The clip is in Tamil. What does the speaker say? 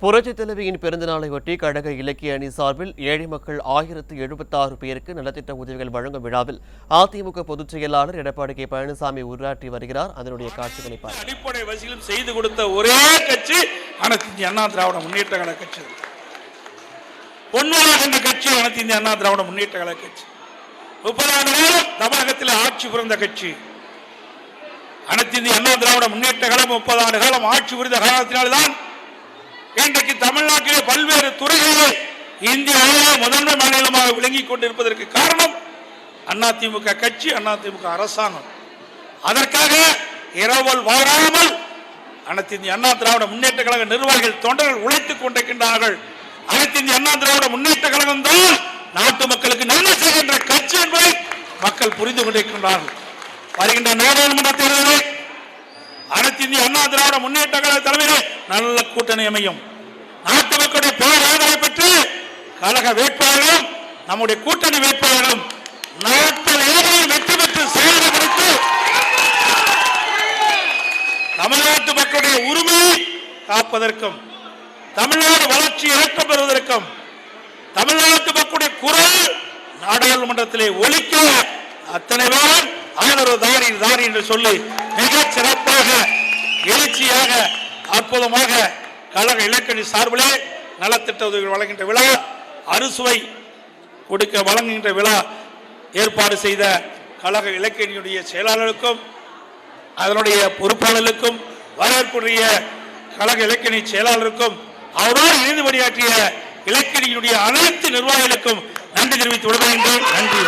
புரட்சித் தலைவியின் பிறந்தநாளையொட்டி கழக இலக்கிய அணி சார்பில் ஏழை மக்கள் 1076 பேருக்கு நலத்திட்ட உதவிகள் வழங்கும் விழாவில் அதிமுக பொதுச் செயலாளர் எடப்பாடி கே பழனிசாமி உரையாற்றி வருகிறார். அதனுடைய காட்சிகளை அடிப்படை வசதிகளும் செய்து கொடுத்த ஒரே கட்சி அனைத்து இந்திய அண்ணா திராவிட முன்னேற்ற கழக கட்சி. பொன்மொழி என்ற கட்சி அனைத்து இந்திய அண்ணா திராவிட முன்னேற்ற கழக கட்சி. 30 ஆண்டு காலம் தமிழகத்தில் ஆட்சி புரிந்த கட்சி அனைத்து இந்திய அண்ணா திராவிட முன்னேற்ற கழகம். 30 ஆண்டு காலம் ஆட்சி புரிந்த காரணத்தினால்தான் இன்றைக்கு தமிழ்நாட்டிலே பல்வேறு துறைகளில் இந்திய முதன்மை மாநிலமாக விளங்கிக் கொண்டிருப்பதற்கு காரணம் அதிமுக கட்சி, அதிமுக அரசாங்கம். அதற்காக இரவல் வாராமல் அனைத்து இந்திய அண்ணா திராவிட முன்னேற்ற கழக நிர்வாகிகள் தொண்டர்கள் உழைத்துக் கொண்டிருக்கின்றார்கள். அனைத்து இந்திய அண்ணா திராவிட முன்னேற்ற கழகம் தான் நாட்டு மக்களுக்கு நன்மை செய்கின்ற கட்சி என்பதை மக்கள் புரிந்து கொண்டிருக்கின்றார்கள். வருகின்ற நாடாளுமன்ற தேர்தலில் அனைத்து இந்திய அண்ணா திராவிட முன்னேற்ற கழக தலைமையில் நல்ல கூட்டணி அமையும். நாட்டு மக்களுடைய பேராதரவை பெற்று கழக வேட்பாளர்களும் நம்முடைய கூட்டணி வேட்பாளர்களும் நாட்டில் வெற்றி பெற்று செயல்படுத்தி தமிழ்நாட்டு மக்களுடைய உரிமையை காப்பதற்கும் தமிழ்நாடு வளர்ச்சி இறக்கம் பெறுவதற்கும் தமிழ்நாட்டு மக்களுடைய குரல் நாடாளுமன்றத்திலே ஒலிக்க அத்தனை பேரும் ஆதரவு தாரி என்று சொல்லி மிக சிறப்பாக எழுச்சியாக அற்புதமாக கழக இலக்கணி சார்பிலே நலத்திட்ட உதவிகள் வழங்குகின்ற விழா, அறுசுவை கொடுக்க வழங்குகின்ற விழா ஏற்பாடு செய்த கழக இலக்கணியுடைய செயலாளருக்கும் அதனுடைய பொறுப்பாளர்களுக்கும் வரவேற்புடைய கழக இலக்கணி செயலாளருக்கும் அவரோடு இணைந்து பணியாற்றிய இலக்கணியுடைய அனைத்து நிர்வாகிகளுக்கும் நன்றி தெரிவித்து விடுகின்றேன். நன்றி.